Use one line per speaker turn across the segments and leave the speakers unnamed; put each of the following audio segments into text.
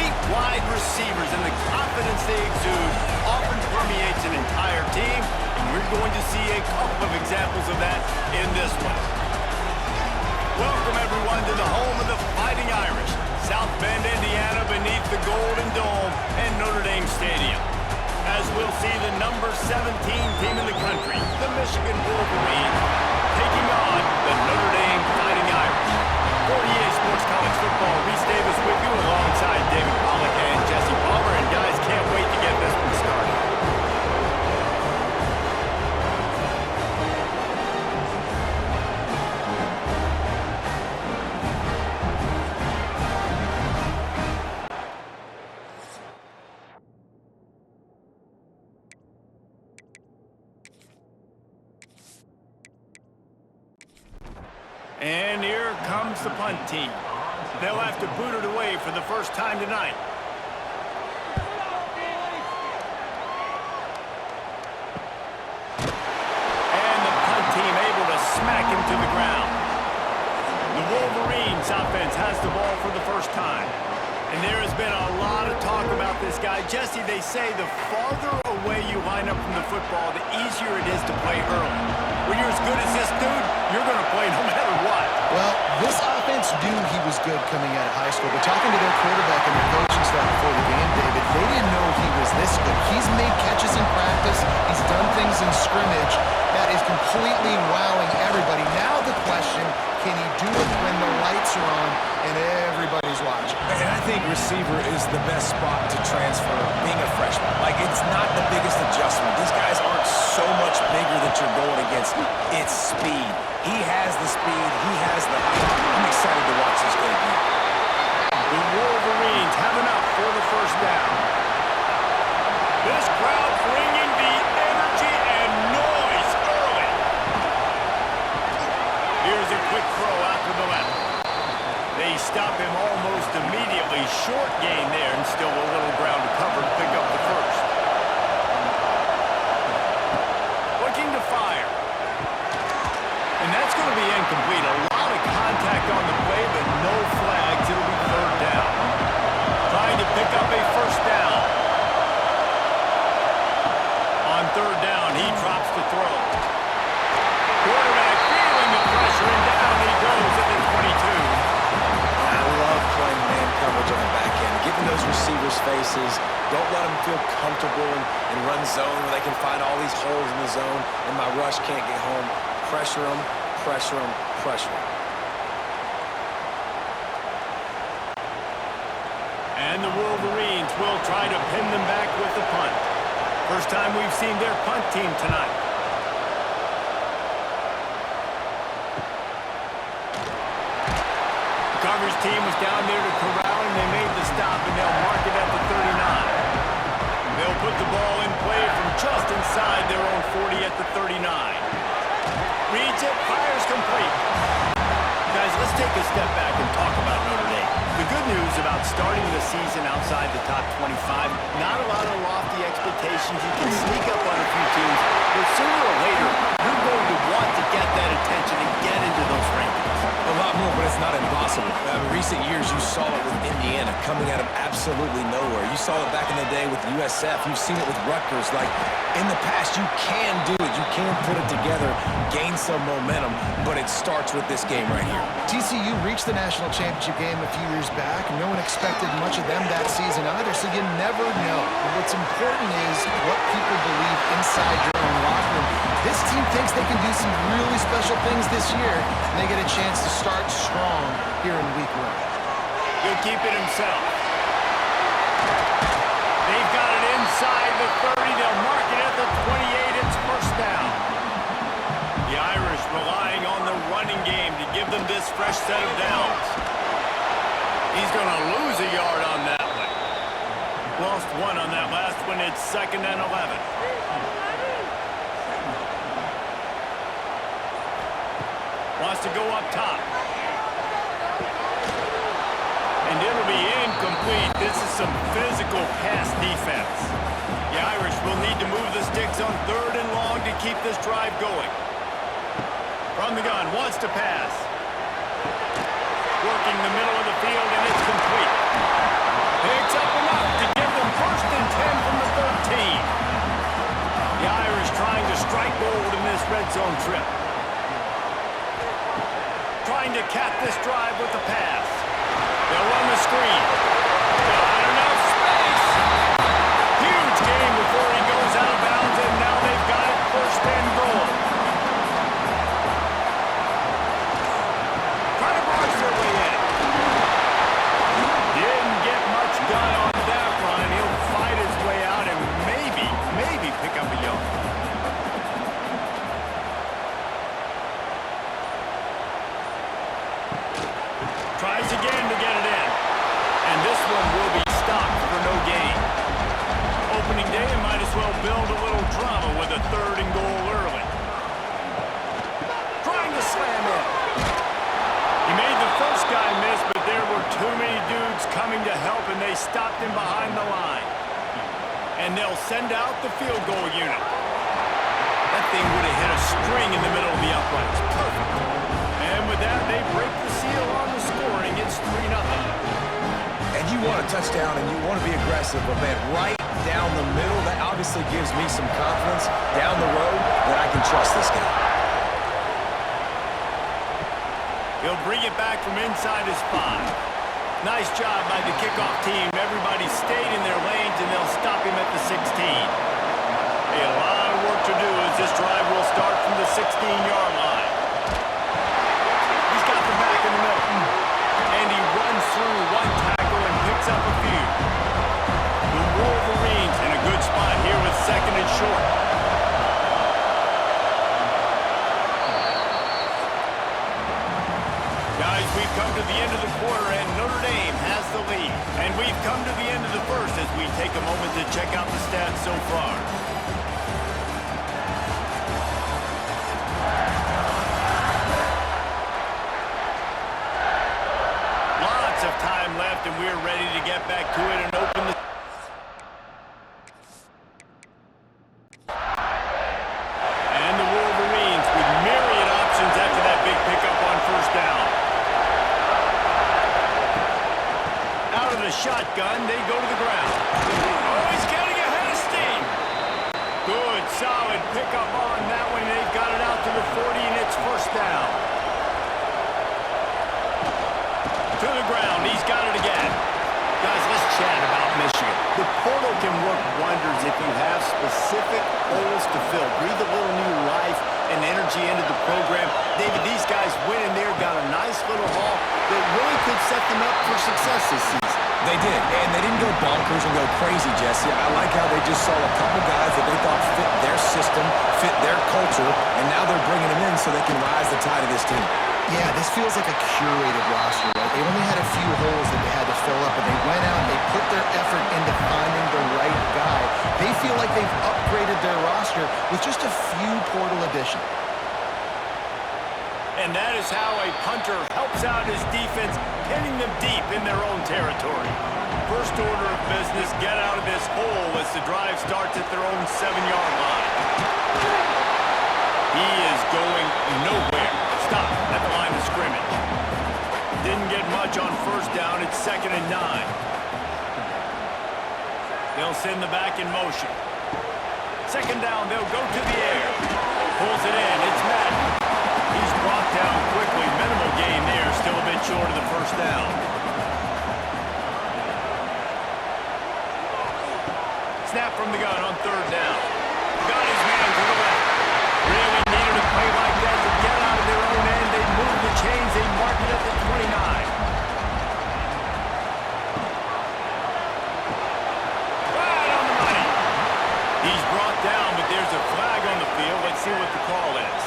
Elite wide receivers and the confidence they exude often permeates an entire team, and we're going to see a couple of examples of that in this one. Welcome, everyone, to the home of the Fighting Irish, South Bend, Indiana, beneath the Golden Dome and Notre Dame Stadium. As we'll see the number 17 team in the country, the Michigan Wolverines, taking on the Notre Dame Fighting Irish. For EA Sports College Football, Reese Davis with you alongside David Pollack and Jesse Palmer. And guys, can't wait to get this one started. And here comes the punt team. They'll have to boot it away for the first time tonight. And the punt team able to smack him to the ground. The Wolverines offense has the ball for the first time. And there has been a lot of talk about this guy. Jesse, they say the farther away you line up from the football, the easier it is to play early. When you're as good as this dude, you're going to play no matter what.
Well, this offense knew he was good coming out of high school, but talking to their quarterback and their coaching staff before the game, David, they didn't know he was this good. He's made catches in practice. He's done things in scrimmage that is completely wowing everybody. Now the question, can he do it when the lights are on and everybody's watching?
And I think receiver is the best spot to transfer being a freshman. Like, it's not the biggest adjustment. These guys aren't so much bigger that you're going against. It's speed. He has the speed. He has the height. I'm excited to watch this debut.
The Wolverines have enough for the first down. This crowd bringing the energy and noise early. Here's a quick throw out to the left. They stop him almost immediately. Short gain there and still a little ground to cover to pick up the first. Looking to fire. And that's going to be incomplete. A lot of contact on the play, but no flags. It'll be third down. Trying to pick up a first down. On third down, he drops the throw. Quarterback feeling the pressure, and down he goes at the 22.
I love playing man coverage on the back end, giving those receivers faces. Don't let them feel comfortable and run zone where they can find all these holes in the zone, and my rush can't get home. Pressure them, pressure them, pressure them.
And the Wolverines will try to pin them back with the punt. First time we've seen their punt team tonight. The coverage team was down there to corral him. They made the stop, and they'll mark it at the 39. They'll put the ball in play from just inside their own 40 at the 39. Reads it, fires complete. Guys, let's take a step back and talk about Notre Dame. The good news about starting the season outside the top 25, not a lot of lofty expectations. You can sneak up on a few teams, but sooner or later, you're going to want to get that attention and get into those rankings.
A lot more, but it's not impossible. In recent years, you saw it with Indiana coming out of absolutely nowhere. You saw it back in the day with USF. You've seen it with Rutgers. Like, in the past, you can do it. You can put it together, gain some momentum, but it starts with this game right here.
TCU reached the national championship game a few years back. No one expected much of them that season either, so you never know. And what's important is what people believe inside your own locker room. This team thinks they can do some really special things this year, and they get a chance to start strong here in week one.
He'll keep it himself. They've got it inside the 30. They'll mark it at the 28. It's first down. The Irish relying on the running game to give them this fresh set of downs. He's going to lose a yard on that one. Lost one on that last one. It's 2nd and 11. Wants to go up top. And it'll be incomplete. This is some physical pass defense. The Irish will need to move the sticks on 3rd and long to keep this drive going. From the gun, wants to pass. Working the middle of the field, and it's complete. Picks stopped him behind the line. And they'll send out the field goal unit. That thing would have hit a string in the middle of the uprights. Perfect. And with that, they break the seal on the scoring. It's 3-0.
And you want a touchdown and you want to be aggressive, but man, right down the middle, that obviously gives me some confidence down the road that I can trust this guy.
He'll bring it back from inside his 5. Nice job by the kickoff team. Everybody stayed in their lanes, and they'll stop him at the 16. A lot of work to do as this drive will start from the 16-yard line. He's got the back in the middle. And he runs through one tackle and picks up a few. The Wolverines in a good spot here with 2nd and short. Guys, we've come to the end of the quarter, and Notre Dame has the lead. And we've come to the end of the first as we take a moment to check out the stats so far. Lots of time left, and we're ready to get back to it and open the... And the Wolverines with myriad options after that big pickup on first down. Out of the shotgun, they go to the ground. Oh, he's getting ahead of steam. Good, solid pickup on that one. They've got it out to the 40, and it's first down. To the ground, he's got it again. Guys, let's chat about Michigan. The portal can work wonders if you have specific holes to fill. Breathe a little new life and energy into the program. David, these guys went in there, got a nice little haul that really could set them up for success this season.
They did, and they didn't go bonkers and go crazy, Jesse. I like how they just saw a couple guys that they thought fit their system, fit their culture, and now they're bringing them in so they can rise the tide of this team.
Yeah, this feels like a curated roster, right? They only had a few holes that they had to fill up, and they went out and they put their effort into finding the right guy. They feel like they've upgraded their roster with just a few portal additions.
And that is how a punter helps out his defense, pinning them deep in their own territory. First order of business, get out of this hole as the drive starts at their own 7-yard line. He is going nowhere. Stop at the line of scrimmage. Didn't get much on first down. It's 2nd and 9. They'll send the back in motion. 2nd down, they'll go to the air. Pulls it in. It's Madden. He's brought down quickly. Minimal gain there. Still a bit short of the first down. Snap from the gun on 3rd down. Got his man to the left. Really needed a play like that to get out of their own end. They move the chains. They mark it at the 29. Right on the money. He's brought down, but there's a flag on the field. Let's see what the call is.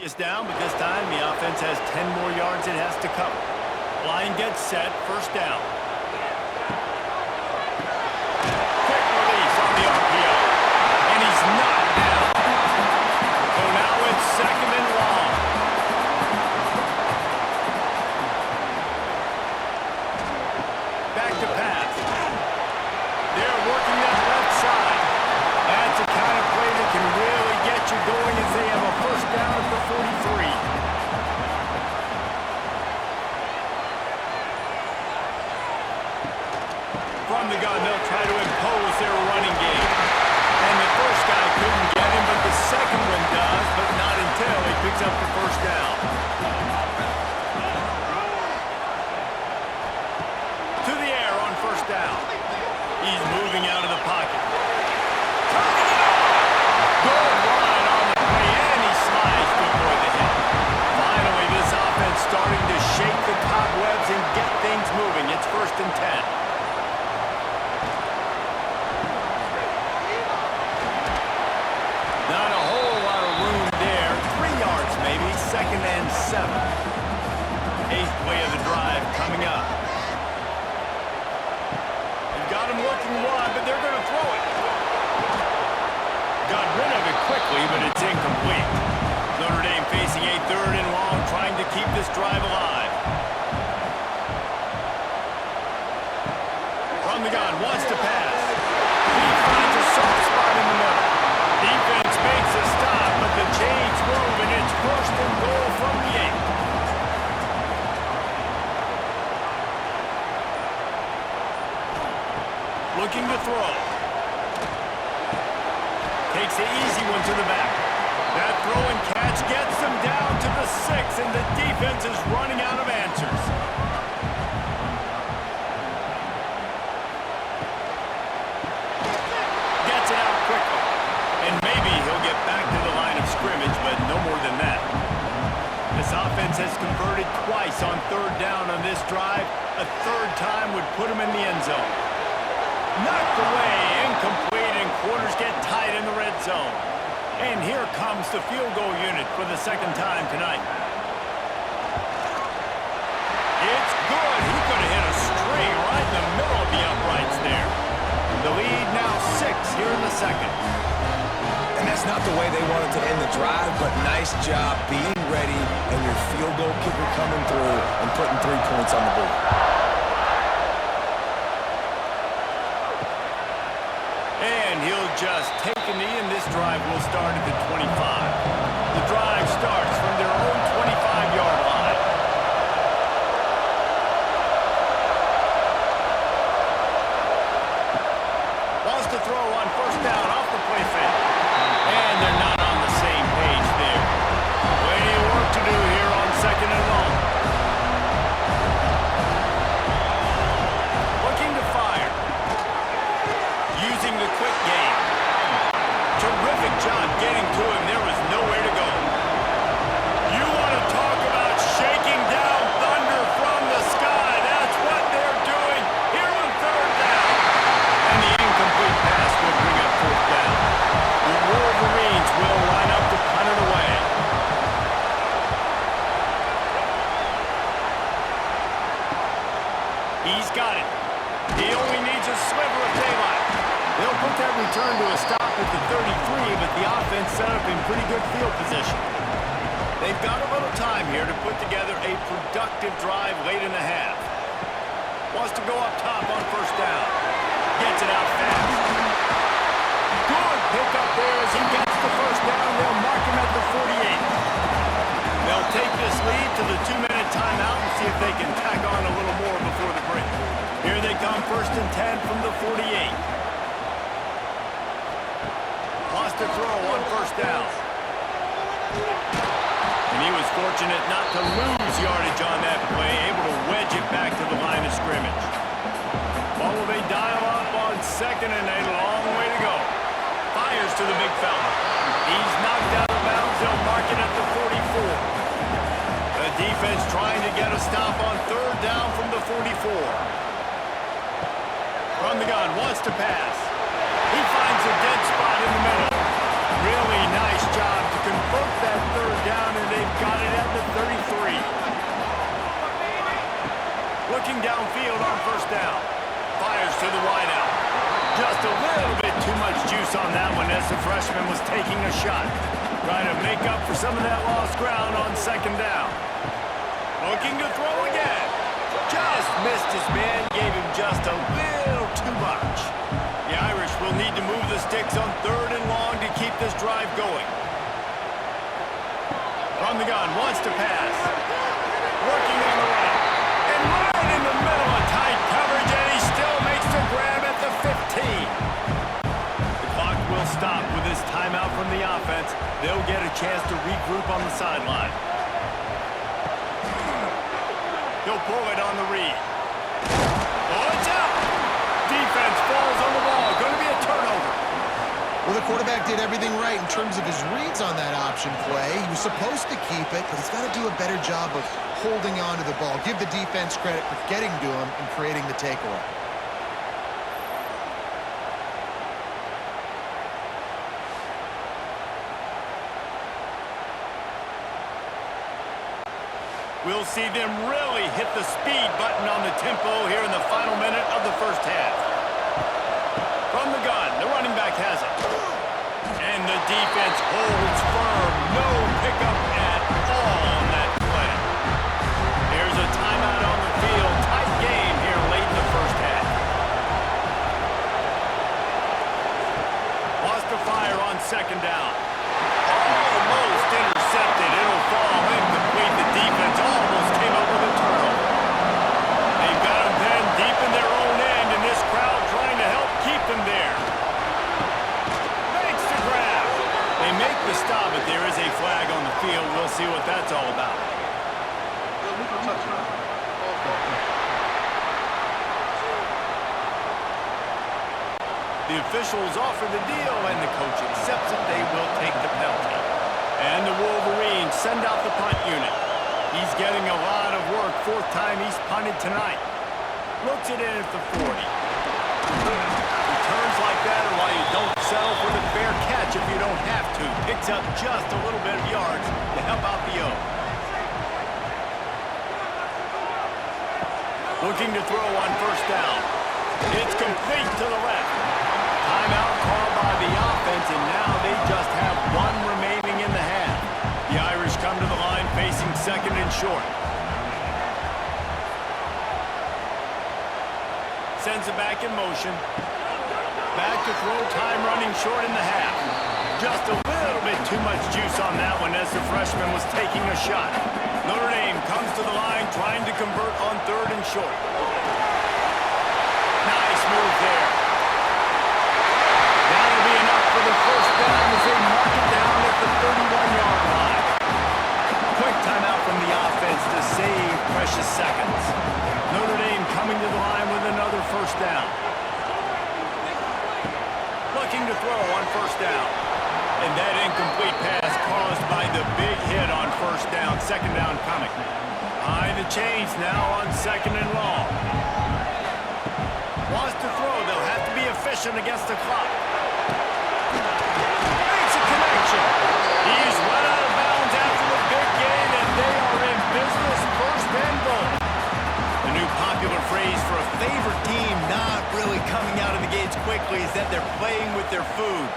Is down, but this time the offense has 10 more yards it has to cover. Line gets set, first down. Quick release on the RPO, and he's knocked down. So now it's 2nd and long. Back to pass. They're working that left side. That's a kind of play that can really get you going as they have a first down at the 43. From the gun, they'll try to impose their running game. And the first guy couldn't get him, but the second one does, but not until he picks up the first down. To the air on first down. He's moving out of the pocket. Good line on the play, and he slides to avoid the hit. Finally, this offense starting to shake the cobwebs and get things moving. It's 1st and 10. Not a whole lot of room there. 3 yards maybe. 2nd and 7. 8th play of the drive coming up. quickly, but it's incomplete. Notre Dame facing a 3rd and long, trying to keep this drive alive. From the gun, wants to pass. He finds a soft spot in the middle. Defense makes a stop, but the chains move, and it's 1st and goal from the 8. Looking to throw. Takes the easy one to the back. That throw and catch gets them down to the 6, and the defense is running out of answers. Gets it out quickly. And maybe he'll get back to the line of scrimmage, but no more than that. This offense has converted twice on 3rd down on this drive. A 3rd time would put him in the end zone. Knocked away, incomplete, and quarters get tight in the red zone. And here comes the field goal unit for the 2nd time tonight. It's good. He could have hit a string right in the middle of the uprights there. The lead now 6 here in the 2nd.
And that's not the way they wanted to end the drive, but nice job being ready and your field goal kicker coming through and putting 3 points on the board.
And he'll just take a knee, and this drive will start at the 25. The drive starts from their own 25-yard line. Wants to throw on 1st down off the play fake. And they're not on the same page there. Plenty of work to do here on 2nd and long. Looking to fire. Using the quick game. Terrific job getting to him. There was nowhere to go. You want to talk about shaking down thunder from the sky. That's what they're doing here on 3rd down. And the incomplete pass will bring up 4th down. The Wolverines will line up to punt it away. He's got it. He only needs a sliver of daylight. They'll put that return to a stop at the 33, but the offense set up in pretty good field position. They've got a little time here to put together a productive drive late in the half. Wants to go up top on 1st down. Gets it out fast. Good pickup there as he gets the 1st down. They'll mark him at the 48. They'll take this lead to the 2-minute timeout and see if they can tack on a little more before the break. Here they come, 1st and 10 from the 48. Wants to throw on 1st down. And he was fortunate not to lose yardage on that play, able to wedge it back to the line of scrimmage. Ball will they dial up on 2nd and a long way to go. Fires to the big fella. He's knocked out of bounds. They'll mark it at the 44. The defense trying to get a stop on 3rd down from the 44. From the gun, wants to pass. He finds a dead spot in the middle. Really nice job to convert that 3rd down, and they've got it at the 33. Looking downfield on 1st down. Fires to the wideout. Just a little bit too much juice on that one as the freshman was taking a shot. Trying to make up for some of that lost ground on 2nd down. Looking to throw again. Just missed his man, gave him just a little too much. The Irish will need to move the sticks on 3rd and long to keep this drive going. From the gun, wants to pass. Working on the right. And right in the middle of tight coverage, and he still makes the grab at the 15. The clock will stop with this timeout from the offense. They'll get a chance to regroup on the sideline. He'll pull it on the read. Oh, it's out! Defense falls on the ball. Going to be a turnover.
Well, the quarterback did everything right in terms of his reads on that option play. He was supposed to keep it, but he's got to do a better job of holding on to the ball. Give the defense credit for getting to him and creating the takeaway.
We'll see them really hit the speed button on the tempo here in the final minute of the 1st half. From the gun, the running back has it. And the defense defense holds firm. No pickup at all on that play. Here's a timeout on the field. Tight game here late in the first half. Lost to fire on second down. Almost intercepted. It'll fall incomplete. The defense almost came up with a turnover. They've got them then deep in their own end, and this crowd trying to help keep them there. Makes the grab. They make the stop, but there is a flag on the field. We'll see what that's all about. The officials offer the deal, and the coach accepts it. They will take the penalty. And the Wolverines send out the punt unit. He's getting a lot of work. Fourth time he's punted tonight. Looks it in at the 40. Returns like that are why you don't settle for the fair catch if you don't have to. Picks up just a little bit of yards to help out the O. Looking to throw on first down. It's complete to the left. Timeout called by the offense, and now they just have one remaining in the half. The Irish come to the line facing second and short. Sends it back in motion. Back to throw, time running short in the half. Just a little bit too much juice on that one as the freshman was taking a shot. Notre Dame comes to the line trying to convert on third and short. Nice move there. That'll be enough for the first down as they mark it down at the 31-yard line. Quick timeout from the offense to save precious seconds. Notre Dame coming to the line with another first down. Looking to throw on first down. And that incomplete pass caused by the big hit on first down. Second down coming. Behind the chains now on second and long. Wants to throw. They'll have to be efficient against the clock. Makes a connection. He's run out of bounds after the big gain, and they are in business. First and goal. The new popular phrase for a favorite team not really coming out of the gates quickly is that they're playing with their food.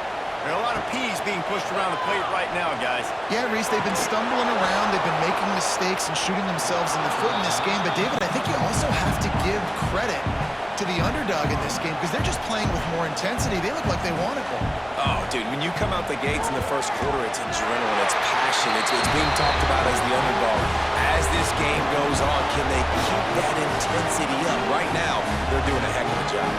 There are a lot of peas being pushed around the plate right now, guys.
Yeah, Reese, they've been stumbling around. They've been making mistakes and shooting themselves in the foot in this game. But, David, I think you also have to give credit to the underdog in this game because they're just playing with more intensity. They look like they want it more.
Oh, dude, when you come out the gates in the first quarter, it's adrenaline, it's passion, it's being talked about as the underdog. As this game goes on, can they keep that intensity up? Right now, they're doing a heck of a job.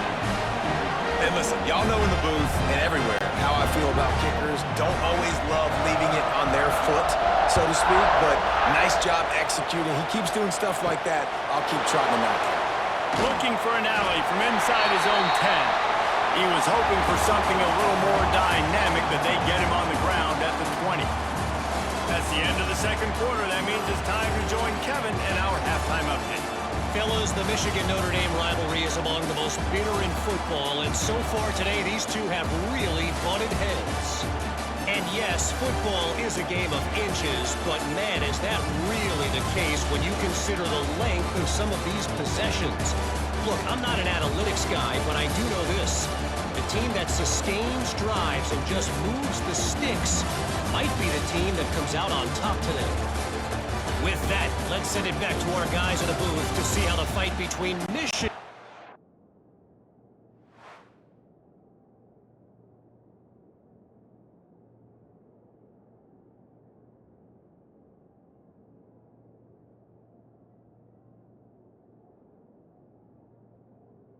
And listen, y'all know in the booth and everywhere how I feel about kickers. Don't always love leaving it on their foot, so to speak, but nice job executing. He keeps doing stuff like that. I'll keep trotting him out there.
Looking for an alley from inside his own 10. He was hoping for something a little more dynamic, but they get him on the ground at the 20. That's the end of the second quarter. That means it's time to join Kevin in our halftime update.
Fellas, the Michigan-Notre Dame rivalry is among the most bitter in football, and so far today, these two have really butted heads. And yes, football is a game of inches, but man, is that really the case when you consider the length of some of these possessions. Look, I'm not an analytics guy, but I do know this. The team that sustains drives and just moves the sticks might be the team that comes out on top today. With that, let's send it back to our guys in the booth to see how the fight between Michigan